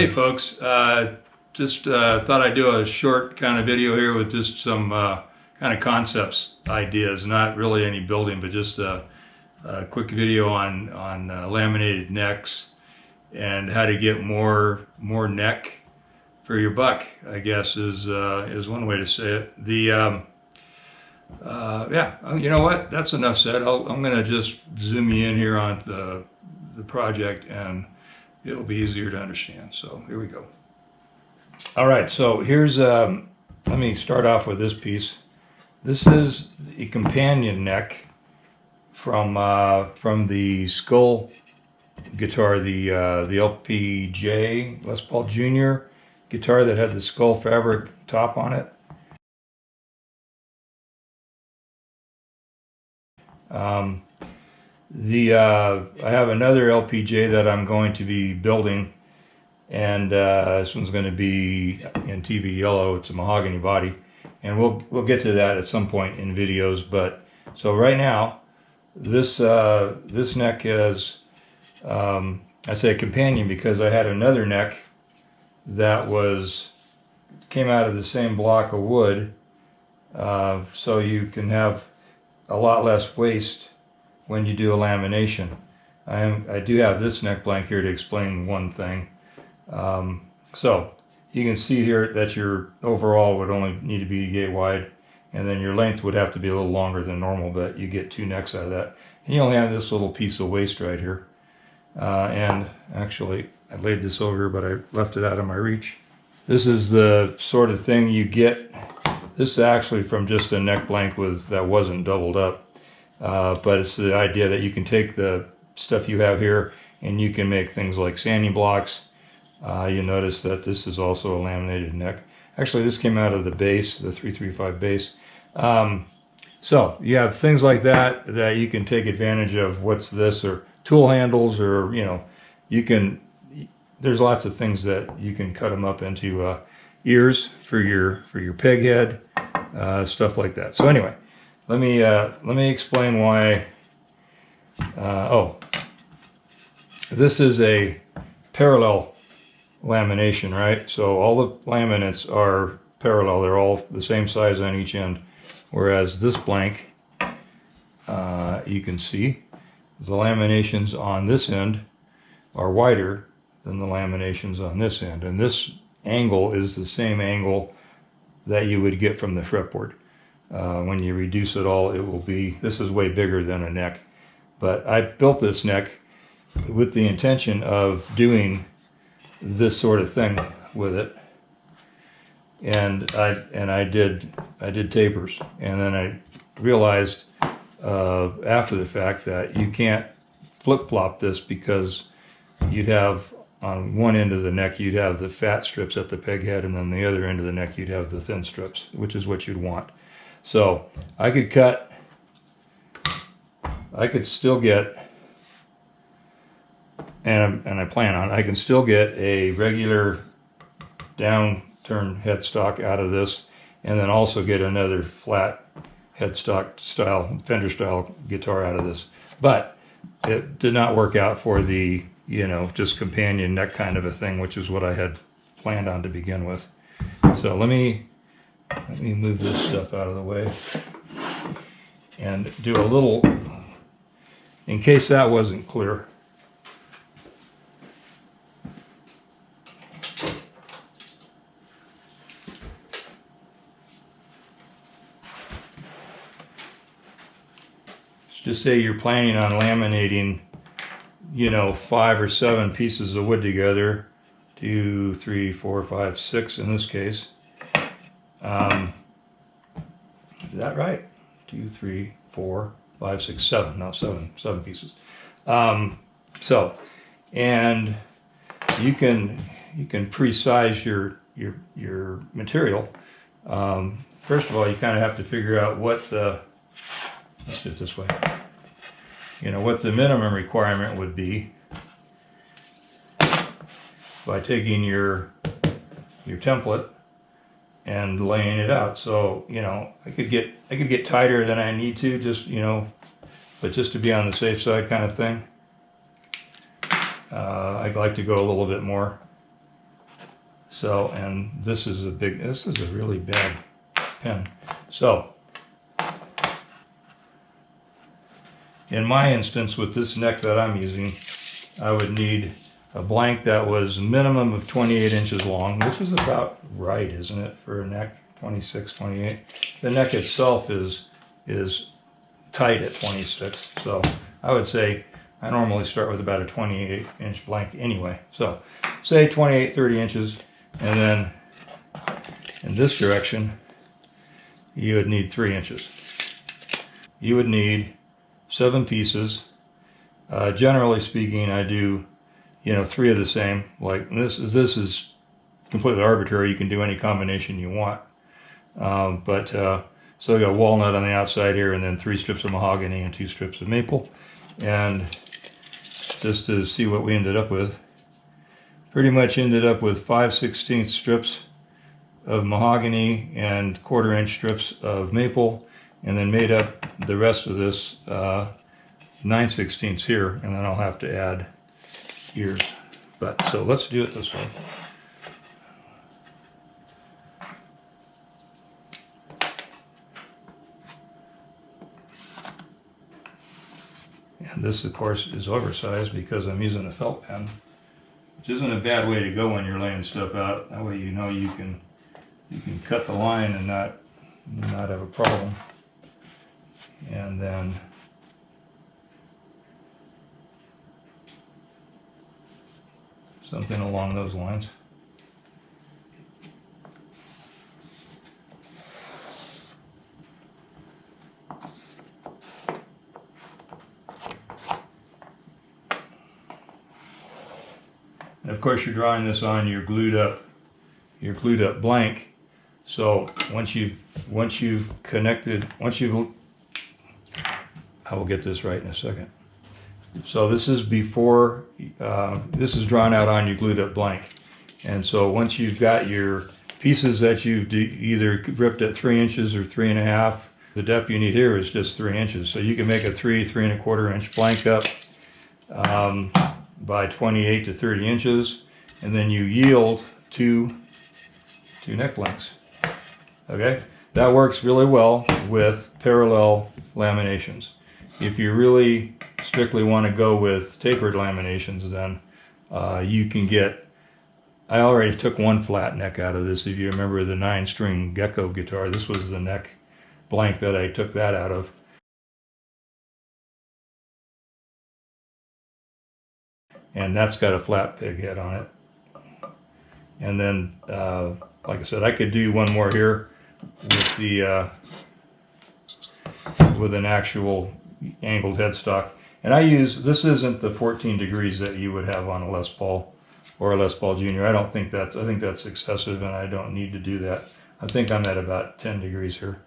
Hey folks, just thought I'd do a short kind of video here with just some kind of concepts, ideas, not really any building, but just a quick video on laminated necks and how to get more neck for your buck, I guess is one way to say it. The yeah, you know what? That's enough said. I'm going to just zoom you in here on the project, and it'll be easier to understand. So here we go. All right, so here's let me start off with this piece. This is a companion neck from the Skull guitar, the LPJ Les Paul Jr. guitar that had the skull fabric top on it. I have another LPJ that I'm going to be building, and this one's going to be in TV yellow. It's a mahogany body, and we'll get to that at some point in videos. But so right now, this neck is I say a companion because I had another neck that came out of the same block of wood, so you can have a lot less waste when you do a lamination. I do have this neck blank here to explain one thing. So you can see here that your overall would only need to be yay wide, and then your length would have to be a little longer than normal, but you get two necks out of that. And you only have this little piece of waste right here. And actually, I laid this over here, but I left it out of my reach. This is the sort of thing you get. This is actually from just a neck blank that wasn't doubled up. But it's the idea that you can take the stuff you have here and you can make things like sanding blocks. You notice that this is also a laminated neck. Actually, this came out of the base, the 335 base. So you have things like that you can take advantage of. What's this? Or tool handles, or there's lots of things that you can cut them up into ears for your peg head, stuff like that. So anyway, let me explain why. This is a parallel lamination, right? So all the laminates are parallel. They're all the same size on each end. Whereas this blank, you can see the laminations on this end are wider than the laminations on this end. And this angle is the same angle that you would get from the fretboard. When you reduce it all, it will be, this is way bigger than a neck. But I built this neck with the intention of doing this sort of thing with it. And I did tapers. And then I realized after the fact that you can't flip-flop this, because you'd have on one end of the neck you'd have the fat strips at the peg head, and then the other end of the neck you'd have the thin strips, which is what you'd want. So I could still get, and I plan on, I can still get a regular down-turn headstock out of this, and then also get another flat headstock style, Fender style guitar out of this. But it did not work out for the, just companion neck kind of a thing, which is what I had planned on to begin with. So let me move this stuff out of the way and do a little, in case that wasn't clear. Just say you're planning on laminating, 5 or 7 pieces of wood together, 2, 3, 4, 5, 6 in this case. Is that right? 2, 3, 4, 5, 6, 7. No, 7 pieces. So, and you can pre-size your material. First of all, you kind of have to figure out what let's do it this way. What the minimum requirement would be by taking your template and laying it out. So, I could get tighter than I need to, just, but just to be on the safe side kind of thing. I'd like to go a little bit more. So, and this is a really bad pen. So, in my instance with this neck that I'm using, I would need a blank that was a minimum of 28 inches long, which is about right, isn't it, for a neck? 26, 28. The neck itself is tight at 26, so I would say I normally start with about a 28 inch blank anyway. So say 28, 30 inches, and then in this direction you would need 3 inches. You would need 7 pieces. Generally speaking, I do 3 of the same. Like this is completely arbitrary. You can do any combination you want. So I got walnut on the outside here, and then 3 strips of mahogany and 2 strips of maple. And just to see what we ended up with, pretty much ended up with 5/16 strips of mahogany and 1/4 inch strips of maple, and then made up the rest of this 9/16 here, and then I'll have to add ears. But so let's do it this way. And this, of course, is oversized because I'm using a felt pen, which isn't a bad way to go when you're laying stuff out. That way you can cut the line and not have a problem. And then something along those lines. And of course you're drawing this on your glued up blank. So once you've connected, I will get this right in a second. So this is before, this is drawn out on your glued up blank. And so once you've got your pieces that you've either ripped at 3 inches or 3.5, the depth you need here is just 3 inches. So you can make a 3.25 inch blank up by 28 to 30 inches, and then you yield two neck blanks. Okay, that works really well with parallel laminations. If you really strictly want to go with tapered laminations, then you can get, I already took one flat neck out of this. If you remember the 9-string Gecko guitar, this was the neck blank that I took that out of. And that's got a flat peg head on it. And then, like I said, I could do one more here with the with an actual angled headstock. And I use, this isn't the 14 degrees that you would have on a Les Paul or a Les Paul Junior. I think that's excessive, and I don't need to do that. I think I'm at about 10 degrees here.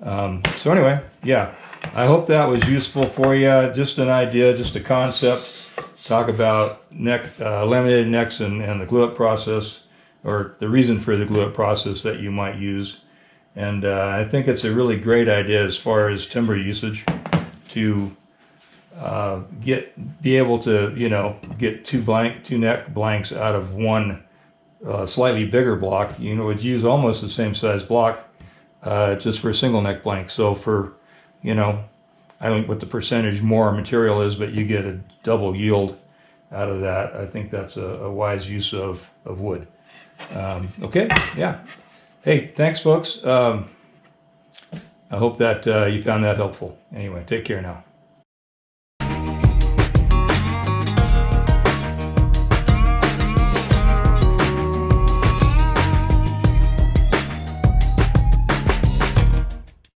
So anyway, yeah, I hope that was useful for you. Just an idea, just a concept. Talk about laminated necks and the glue-up process, or the reason for the glue-up process that you might use. And I think it's a really great idea as far as timber usage to be able to get two neck blanks out of one slightly bigger block. Would use almost the same size block just for a single neck blank. So for I don't know what the percentage more material is, but you get a double yield out of that. I think that's a wise use of wood. Okay, yeah. Hey, thanks, folks. I hope that you found that helpful. Anyway, take care now.